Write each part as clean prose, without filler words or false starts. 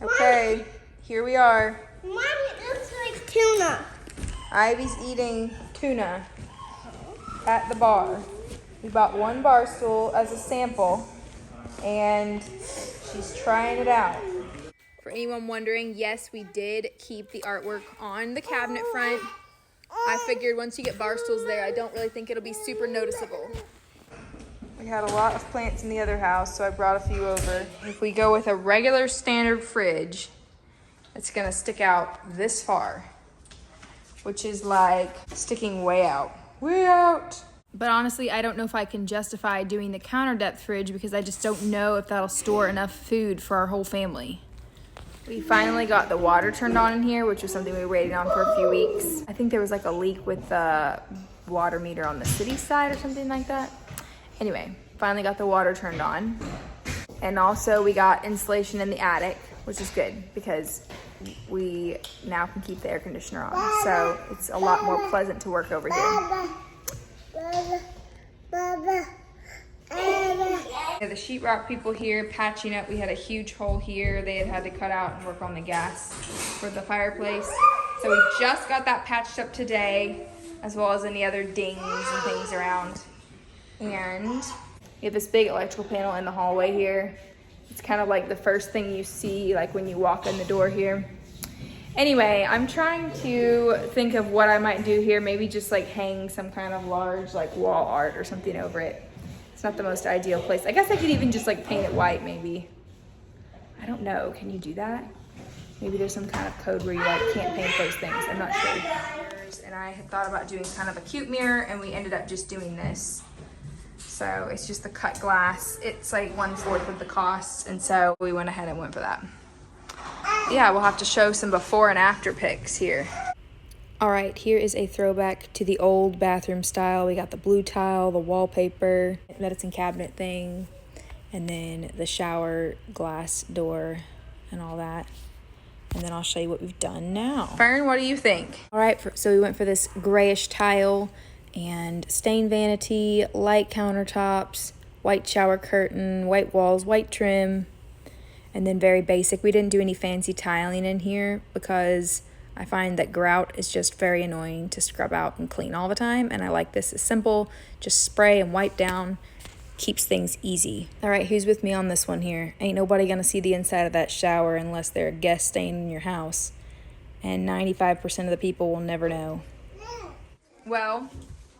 Okay, here we are. Mommy, it looks like tuna. Ivy's eating tuna at the bar. We bought one Barstool as a sample, and she's trying it out. For anyone wondering, yes, we did keep the artwork on the cabinet front. I figured once you get Barstools there, I don't really think it'll be super noticeable. We had a lot of plants in the other house, so I brought a few over. If we go with a regular standard fridge, it's gonna stick out this far, which is like sticking way out. Way out! But honestly, I don't know if I can justify doing the counter depth fridge because I just don't know if that'll store enough food for our whole family. We finally got the water turned on in here, which was something we waited on for a few weeks. I think there was like a leak with the water meter on the city side or something like that. Anyway, finally got the water turned on. And also we got insulation in the attic, which is good because we now can keep the air conditioner on. So it's a lot more pleasant to work over here. The sheetrock people here patching up. We had a huge hole here. They had to cut out and work on the gas for the fireplace. So we just got that patched up today, as well as any other dings and things around. And we have this big electrical panel in the hallway here. It's kind of like the first thing you see like when you walk in the door here. Anyway, I'm trying to think of what I might do here. Maybe just like hang some kind of large like wall art or something over it. It's not the most ideal place. I guess I could even just like paint it white maybe. I don't know, can you do that? Maybe there's some kind of code where you like can't paint those things, I'm not sure. And I had thought about doing kind of a cute mirror and we ended up just doing this. So it's just the cut glass. It's like 1/4 of the cost. And so we went ahead and went for that. Yeah, we'll have to show some before and after pics here. All right, here is a throwback to the old bathroom style. We got the blue tile, the wallpaper, medicine cabinet thing, and then the shower glass door and all that. And then I'll show you what we've done now. Fern, what do you think? All right, so we went for this grayish tile and stained vanity, light countertops, white shower curtain, white walls, white trim, and then very basic. We didn't do any fancy tiling in here because I find that grout is just very annoying to scrub out and clean all the time, and I like this. It's simple, just spray and wipe down, keeps things easy. All right, who's with me on this one here? Ain't nobody gonna see the inside of that shower unless they're a guest staying in your house, and 95% of the people will never know. Well,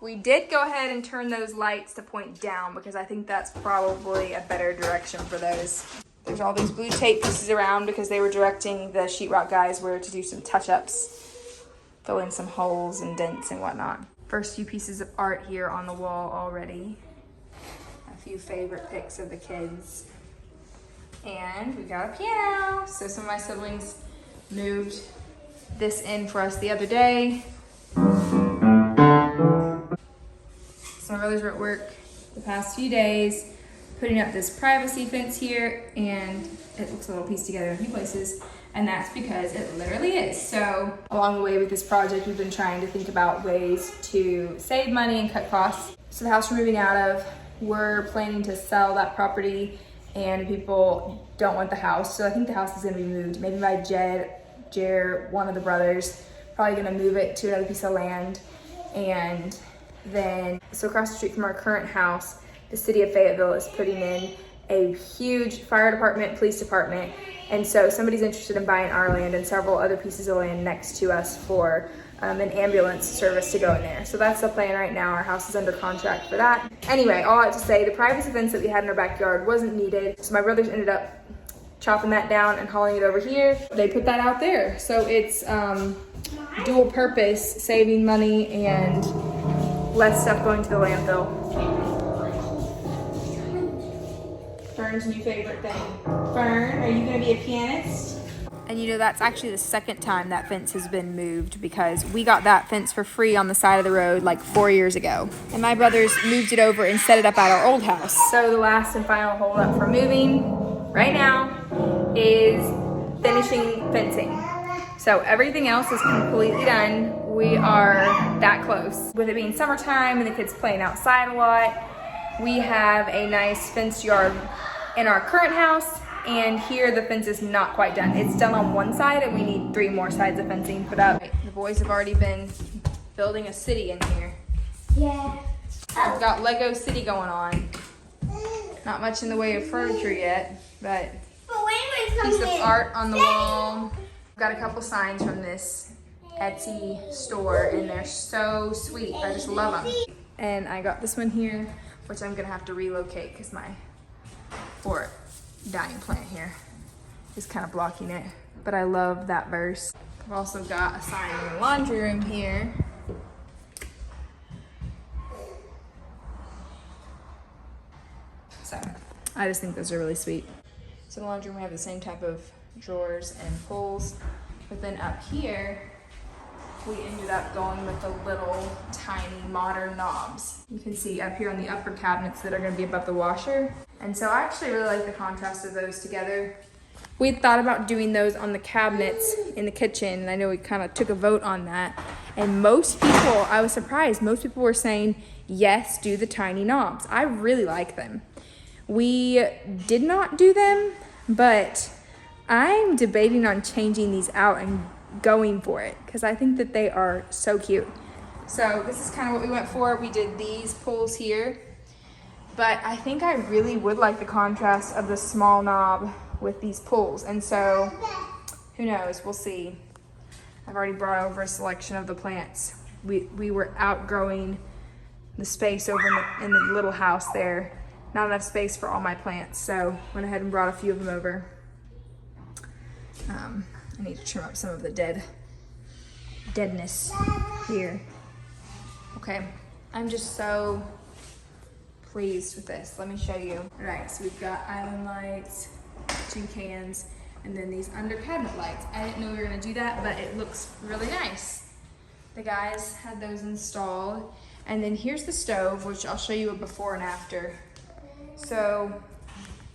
we did go ahead and turn those lights to point down because I think that's probably a better direction for those. There's all these blue tape pieces around because they were directing the sheetrock guys where to do some touch-ups, fill in some holes and dents and whatnot. First few pieces of art here on the wall already. A few favorite pics of the kids. And we got a piano. So some of my siblings moved this in for us the other day. So my brothers were at work the past few days, putting up this privacy fence here, and it looks a little pieced together in a few places, and that's because it literally is. So along the way with this project, we've been trying to think about ways to save money and cut costs. So the house we're moving out of, we're planning to sell that property, and people don't want the house. So I think the house is gonna be moved, maybe by Jer, one of the brothers, probably gonna move it to another piece of land. And then, so across the street from our current house, the city of Fayetteville is putting in a huge fire department, police department. And so somebody's interested in buying our land and several other pieces of land next to us for an ambulance service to go in there. So that's the plan right now. Our house is under contract for that. Anyway, all I have to say, the privacy fence that we had in our backyard wasn't needed. So my brothers ended up chopping that down and hauling it over here. They put that out there. So it's dual purpose, saving money and less stuff going to the landfill. Fern's new favorite thing. Fern, are you gonna be a pianist? And you know, that's actually the second time that fence has been moved because we got that fence for free on the side of the road like 4 years ago. And my brothers moved it over and set it up at our old house. So the last and final hold up for moving right now is finishing fencing. So everything else is completely done. We are that close. With it being summertime and the kids playing outside a lot, we have a nice fenced yard in our current house, And here the fence is not quite done. It's done on one side and we need 3 more sides of fencing put up. The boys have already been building a city in here. Yeah. We've got Lego City going on. Not much in the way of furniture yet, but piece of art on the wall. Got a couple signs from this Etsy store and they're so sweet. I just love them. And I got this one here, which I'm gonna have to relocate because my dining plant here is kind of blocking it. But I love that verse. I've also got a sign in the laundry room here. So I just think those are really sweet. So in the laundry room we have the same type of drawers and pulls, but then up here we ended up going with the little tiny modern knobs. You can see up here on the upper cabinets that are going to be above the washer. And so I actually really like the contrast of those together. We thought about doing those on the cabinets in the kitchen, and I know we kind of took a vote on that. And most people, I was surprised, most people were saying, yes, do the tiny knobs. I really like them. We did not do them, but I'm debating on changing these out and going for it because I think that they are so cute. So this is kind of what we went for. We did these pulls here, but I think I really would like the contrast of the small knob with these pulls. And so who knows, we'll see. I've already brought over a selection of the plants. We were outgrowing the space over in the little house there. Not enough space for all my plants, so went ahead and brought a few of them over. I need to trim up some of the deadness here. Okay, I'm just so pleased with this. Let me show you. All right, so we've got island lights, tin cans, and then these under cabinet lights. I didn't know we were gonna do that, but it looks really nice. The guys had those installed. And then here's the stove, which I'll show you a before and after. So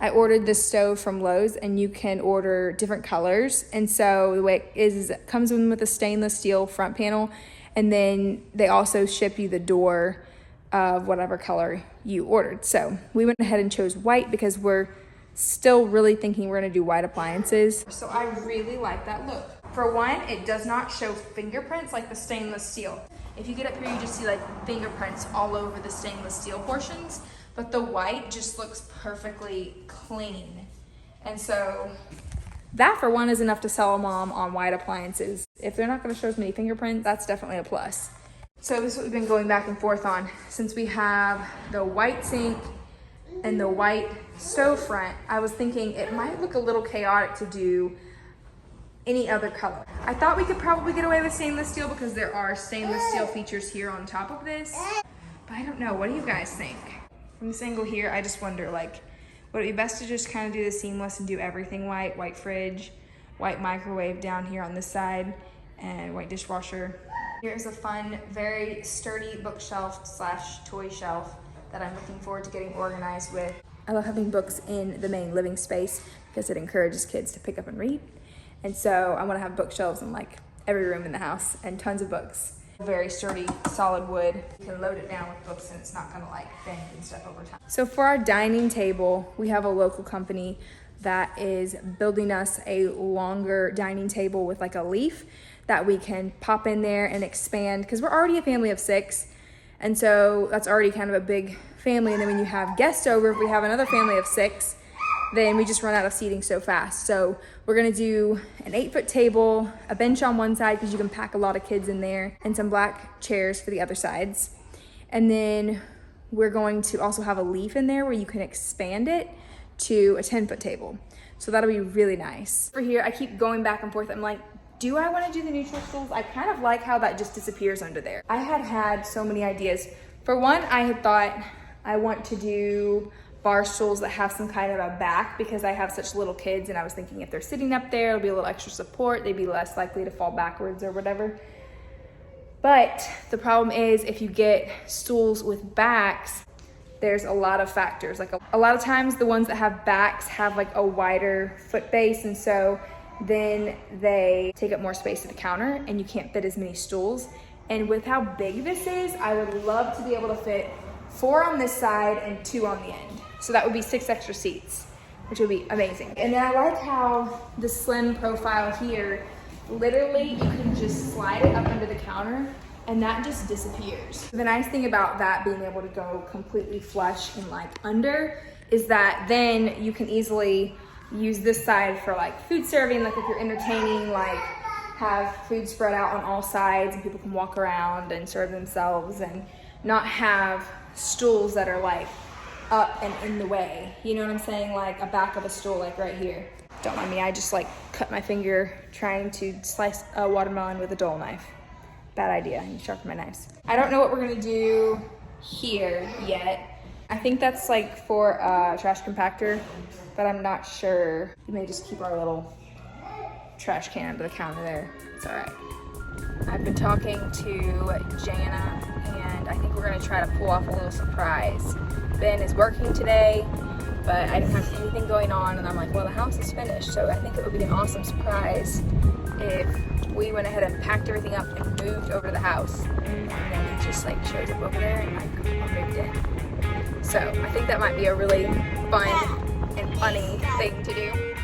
I ordered this stove from Lowe's, and you can order different colors. And so the way it is it comes in with a stainless steel front panel, and then they also ship you the door of whatever color you ordered. So we went ahead and chose white because we're still really thinking we're gonna do white appliances. So I really like that look. For one, it does not show fingerprints like the stainless steel. If you get up here, you just see like fingerprints all over the stainless steel portions. But the white just looks perfectly clean. And so that for one is enough to sell a mom on white appliances. If they're not gonna show as many fingerprints, that's definitely a plus. So this is what we've been going back and forth on. Since we have the white sink and the white stove front, I was thinking it might look a little chaotic to do any other color. I thought we could probably get away with stainless steel because there are stainless steel features here on top of this. But I don't know, what do you guys think? From this angle here, I just wonder, like, would it be best to just kind of do the seamless and do everything white? White fridge, white microwave down here on this side, and white dishwasher. Here's a fun, very sturdy bookshelf slash toy shelf that I'm looking forward to getting organized with. I love having books in the main living space because it encourages kids to pick up and read. And so I want to have bookshelves in like every room in the house and tons of books. Very sturdy, solid wood. You can load it down with books and it's not gonna like bend and stuff over time. So for our dining table, we have a local company that is building us a longer dining table with like a leaf that we can pop in there and expand because we're already a family of 6. And so that's already kind of a big family. And then when you have guests over, if we have another family of 6, then we just run out of seating so fast. So we're gonna do an 8-foot table, a bench on one side because you can pack a lot of kids in there, and some black chairs for the other sides. And then we're going to also have a leaf in there where you can expand it to a 10-foot table. So that'll be really nice. Over here, I keep going back and forth. I'm like, do I wanna do the neutral stools? I kind of like how that just disappears under there. I had so many ideas. For one, I had thought I want to do Barstools that have some kind of a back because I have such little kids, and I was thinking if they're sitting up there, it'll be a little extra support. They'd be less likely to fall backwards or whatever. But the problem is if you get stools with backs, there's a lot of factors. Like a lot of times the ones that have backs have like a wider foot base, and so then they take up more space at the counter and you can't fit as many stools. And with how big this is, I would love to be able to fit 4 on this side and 2 on the end. So that would be 6 extra seats. which would be amazing. And then I like how the slim profile here, literally you can just slide it up under the counter and that just disappears. The nice thing about that being able to go completely flush and like under is that then you can easily use this side for like food serving, like if you're entertaining, like have food spread out on all sides and people can walk around and serve themselves and not have stools that are like up and in the way. You know what I'm saying? Like a back of a stool, like right here. Don't mind me, I just like cut my finger trying to slice a watermelon with a dull knife. Bad idea, I need to sharpen my knives. I don't know what we're gonna do here yet. I think that's like for a trash compactor, but I'm not sure. We may just keep our little trash can under the counter there. It's all right. I've been talking to Jana, and I think we're gonna try to pull off a little surprise. Ben is working today, but I didn't have anything going on, and I'm like, well, the house is finished, so I think it would be an awesome surprise if we went ahead and packed everything up and moved over to the house, and then he just like shows up over there and like moved in. So I think that might be a really fun and funny thing to do.